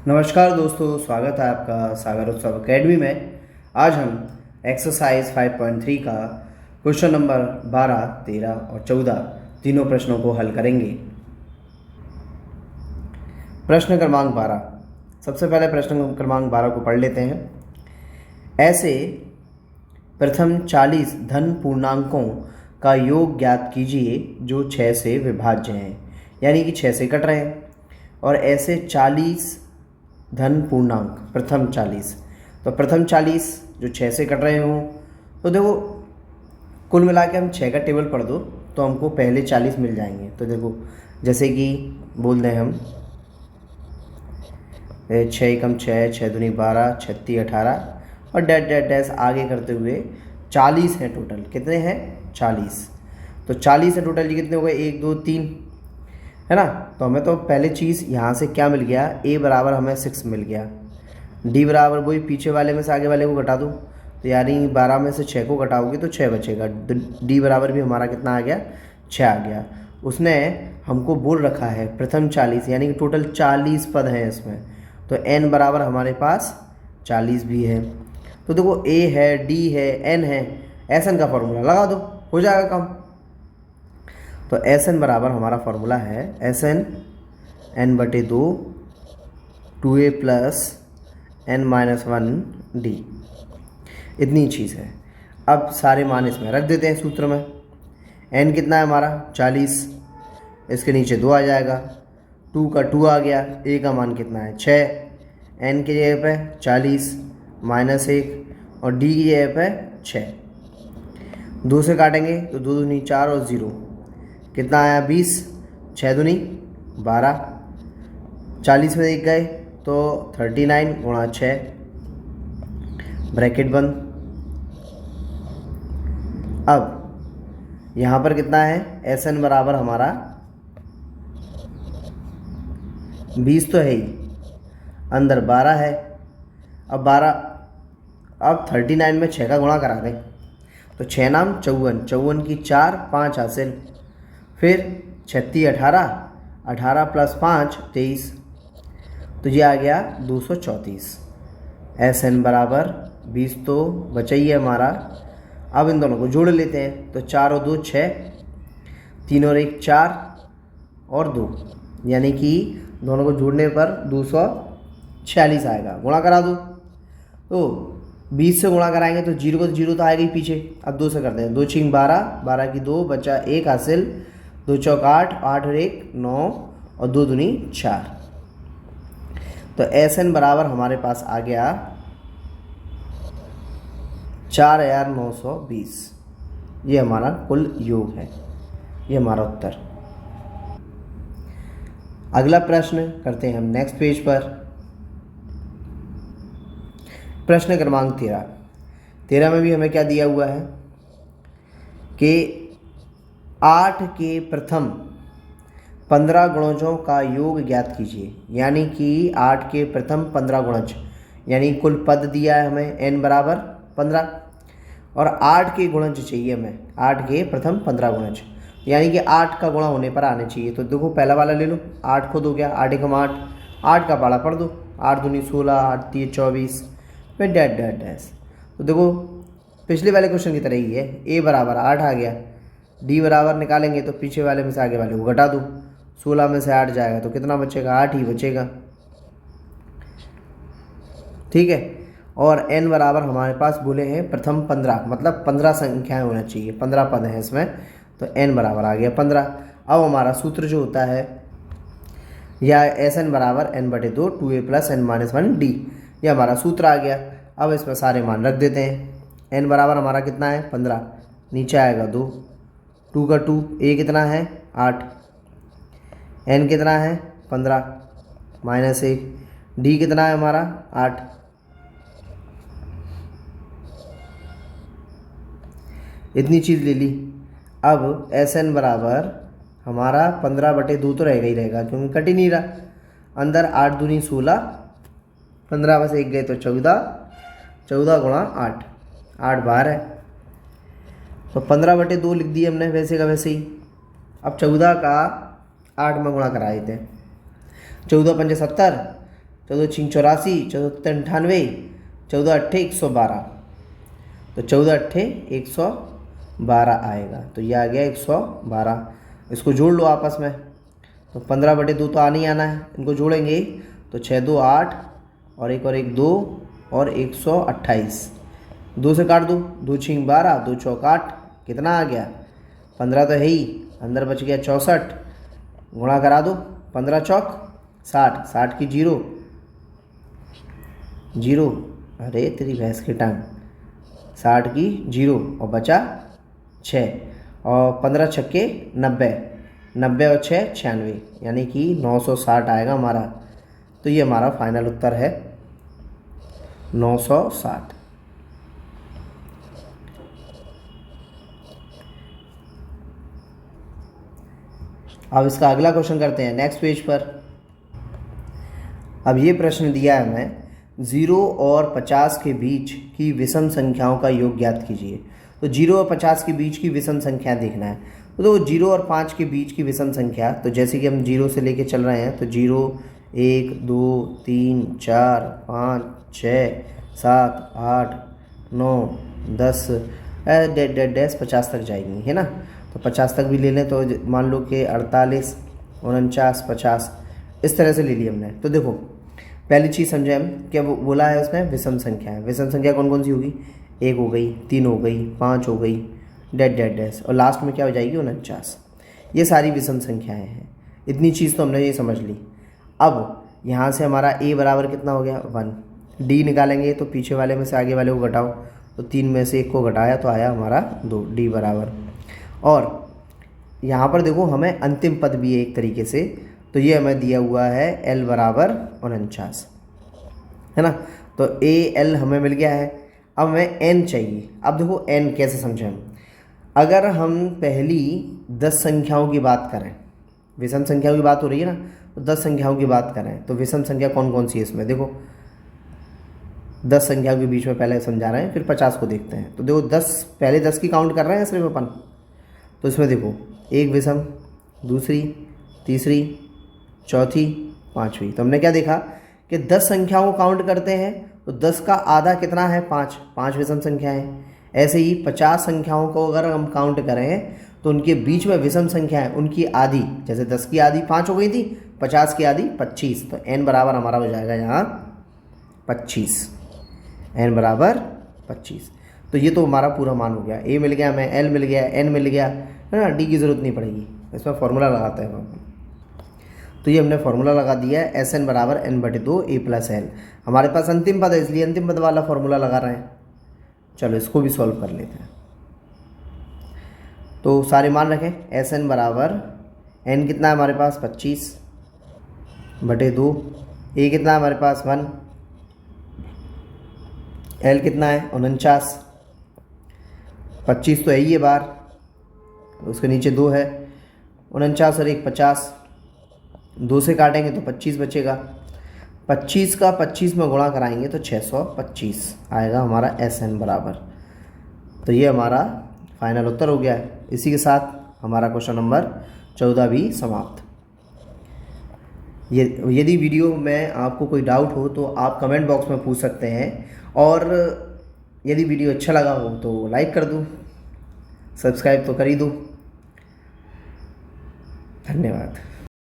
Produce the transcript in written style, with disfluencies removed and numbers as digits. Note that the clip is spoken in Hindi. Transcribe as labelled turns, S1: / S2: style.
S1: नमस्कार दोस्तों, स्वागत है आपका सागर उत्सव अकेडमी में। आज हम एक्सरसाइज 5.3 का क्वेश्चन नंबर 12, 13 और 14 तीनों प्रश्नों को हल करेंगे। प्रश्न क्रमांक 12। सबसे पहले प्रश्न क्रमांक 12 को पढ़ लेते हैं। ऐसे प्रथम 40 धन पूर्णांकों का योग ज्ञात कीजिए जो 6 से विभाज्य हैं, यानी कि 6 से कट रहे हैं। और ऐसे 40 धन पूर्णांक प्रथम 40, तो प्रथम 40 जो 6 से कट रहे हों, तो देखो कुल मिला के हम 6 का टेबल पढ़ दो तो हमको पहले 40 मिल जाएंगे। तो देखो जैसे कि बोल दें हम 6 एकम 6, 6 दूनी 12, 36 18 और डैश डैश डैश आगे करते हुए 40 हैं टोटल। कितने हैं? 40। तो 40 है टोटल। ये कितने हो गए? 1 2 3, है ना। तो हमें तो पहले चीज़ यहाँ से क्या मिल गया? a बराबर हमें 6 मिल गया। d बराबर वही पीछे वाले में से आगे वाले को घटा दो, तो यानी 12 में से 6 को घटाओगे तो 6 बचेगा। d बराबर भी हमारा कितना आ गया? 6 आ गया। उसने हमको बोल रखा है प्रथम 40, यानी कि टोटल 40 पद हैं इसमें। तो n बराबर हमारे पास 40 भी है। तो देखो a है, d है, n है, Sn का फॉर्मूला लगा दो, हो जाएगा काम। तो Sn बराबर हमारा फॉर्मूला है Sn n/2 2a plus n-1 d। इतनी चीज़ है। अब सारे मान इसमें रख देते हैं सूत्र में। n कितना है हमारा? 40। इसके नीचे 2 आ जाएगा, 2 का 2 आ गया। a का मान कितना है? 6। n की जगह पे 40 -1 और d की जगह पे 6। 2 से काटेंगे तो 2 दूनी 4 और 0 कितना आया? 20। 6 दूनी 12, 40 में देख गए तो 39 गुणा 6, ब्रैकेट बंद। अब यहाँ पर कितना है? Sn बराबर हमारा 20 तो है ही, अंदर 12 है। अब 39 में 6 का गुणा करा दें तो 6 नाम 54, 54 की 4, 5 हासिल। फिर 36 18, 18 प्लस 5 23, तो ये आ गया 234। Sn बराबर 20 तो बचा ही है हमारा। अब इन दोनों को जोड़ लेते हैं तो 4 और 2 6, 3 और 1 4 और 2, यानी कि दोनों को जोड़ने पर 246 आएगा। गुणा करा दो तो 20 से गुणा कराएंगे तो 0 को 0 तो आएगा ही पीछे। अब 2 से करते हैं, 2 6 12, 12 की 2 बचा 1 हासिल, 2 चौक 8, 8 और 1 9 और 2 दूनी 4। तो Sn बराबर हमारे पास आ गया 4920। ये हमारा कुल योग है, ये हमारा उत्तर। अगला प्रश्न करते हैं हम नेक्स्ट पेज पर। प्रश्न क्रमांक 13। 13 में भी हमें क्या दिया हुआ है कि 8 के प्रथम 15 गुणजों का योग ज्ञात कीजिए, यानी कि 8 के प्रथम 15 गुणज, यानी कुल पद दिया है हमें n बराबर 15 और 8 के गुणज चाहिए हमें। 8 के प्रथम 15 गुणज, यानी कि 8 का गुणा होने पर आने चाहिए। तो देखो पहला वाला ले लो, 8 खुद हो गया, 8 एकम 8, 8 का पाड़ा पढ़ दो, 8 दूनी 16, 8 3 24, फिर डैश डैश डैश। तो देखो पिछले वाले क्वेश्चन की तरह ही है, a बराबर 8 आ गया। d बराबर निकालेंगे तो पीछे वाले में से आगे वाले को घटा दो, 16 में से 8 जाएगा तो कितना बचेगा? 8 ही बचेगा। ठीक है। और n बराबर हमारे पास बोले हैं प्रथम 15, मतलब 15 संख्याएं होना चाहिए, 15 पद हैं इसमें, तो n बराबर आ गया 15। अब हमारा सूत्र जो होता है या Sn बराबर n/2 2a plus n-1 d, ये हमारा सूत्र आ गया। अब इसमें सारे मान रख देते हैं। n बराबर हमारा कितना है? 15, नीचे आएगा 2, 2 का 2, a कितना है? 8, n कितना है? 15 -1, d कितना है हमारा? 8। इतनी चीज़ ले ली। अब Sn बराबर हमारा 15/2 तो रहेगा ही रहेगा, क्योंकि कट ही नहीं रहा। अंदर 8 दूनी 16, 15 में से 1 गए तो 14, 14 गुणा 8, 8 बाहर है। तो 15/2 लिख दिए हमने वैसे का वैसे ही। अब 14 का 8 में गुणा कराए थे, 14 पंजे 70, 14 छिंग 84, 14 98, 14 अट्ठे 112। तो 14 अट्ठे 112 आएगा। तो ये आ गया 112। इसको जोड़ लो आपस में। तो 15/2 तो आना ही आना है, इनको जोड़ेंगे तो 6 2 8 और 1 2 और 128। 2 से काट दो, 2 छिंग 12, 2 चौक 8, कितना आ गया 15 तो है ही, अंदर बच गया 64। गुणा करा दो, 15 चौक 60, 60 की 0 0, अरे तेरी भैंस की टांग, 60 की 0 और बचा 6, और 15 छक्के 90, 90 और 6 96, यानी कि 960 आएगा हमारा। तो ये हमारा फाइनल उत्तर है 960। अब इसका अगला क्वेश्चन करते हैं नेक्स्ट पेज पर। अब ये प्रश्न दिया है हमें, 0 और 50 के बीच की विषम संख्याओं का योग ज्ञात कीजिए। तो 0 और 50 के बीच की विषम संख्या देखना है। तो 0 और 5 के बीच की विषम संख्या, तो जैसे कि हम 0 से लेके चल रहे हैं, तो 0 1 2 3 4 5 6 7 8 9 10 डैश 50 तक जाएंगी, है ना। तो 50 तक भी ले लें तो मान लो कि 48 49 50, इस तरह से ले ली हमने। तो देखो पहली चीज़ समझे हम, क्या बोला है उसमें विषम संख्या है। विषम संख्या कौन कौन सी होगी, 1 हो गई, 3 हो गई, 5 हो गई, डैश और लास्ट में क्या हो जाएगी 49। ये सारी विषम संख्याएं हैं। इतनी चीज़ तो हमने ये समझ ली। अब यहाँ से हमारा a बराबर कितना हो गया 1, d निकालेंगे तो पीछे वाले में से आगे वाले को घटाओ, तो 3 में से 1 को घटाया तो आया हमारा 2, d बराबर। और यहाँ पर देखो हमें अंतिम पद भी है एक तरीके से, तो ये हमें दिया हुआ है l बराबर 49, है ना। तो l हमें मिल गया है। अब हमें n चाहिए। अब देखो n कैसे समझें हम, अगर हम पहली 10 संख्याओं की बात करें, विषम संख्याओं की बात हो रही है ना, तो 10 संख्याओं की बात करें तो विषम संख्या कौन कौन सी है इसमें, देखो 10 संख्याओं के बीच में पहले समझा रहे हैं, फिर 50 को देखते हैं। तो देखो 10, पहले 10 की काउंट कर रहे हैं सिर्फ अपन। तो इसमें देखो एक विषम, दूसरी, तीसरी, चौथी, पाँचवीं। तो हमने क्या देखा कि 10 संख्याओं को काउंट करते हैं तो 10 का आधा कितना है 5, 5 विषम संख्या है। ऐसे ही 50 संख्याओं को अगर हम काउंट करें तो उनके बीच में विषम संख्या है, उनकी आधी, जैसे 10 की आधी 5 हो गई थी, 50 की आधी 25। तो n बराबर हमारा हो जाएगा यहाँ 25, n बराबर 25। तो ये तो हमारा पूरा मान हो गया। a मिल गया हमें, l मिल गया, n मिल गया, है ना। d की ज़रूरत नहीं पड़ेगी, इसमें फॉर्मूला लगाते हैं हम। तो ये हमने फॉर्मूला लगा दिया है, Sn बराबर n/2 a + l। हमारे पास अंतिम पद है इसलिए अंतिम पद वाला फॉर्मूला लगा रहे हैं। चलो इसको भी सॉल्व कर लेते हैं। तो सारे मान रखें, Sn बराबर n कितना है हमारे पास 25/2, a कितना है हमारे पास 1, l कितना है 49, 25 तो है ही है बार, उसके नीचे 2 है, 49 और 1 50, 2 से काटेंगे तो 25 बचेगा, 25 का 25 में गुणा कराएंगे तो 625 आएगा हमारा Sn बराबर। तो ये हमारा फाइनल उत्तर हो गया है। इसी के साथ हमारा क्वेश्चन नंबर 14 भी समाप्त। यदि वीडियो में आपको कोई डाउट हो तो आप कमेंट बॉक्स में पूछ सकते हैं, और यदि वीडियो अच्छा लगा हो तो लाइक कर दो, सब्सक्राइब तो कर ही दो। धन्यवाद।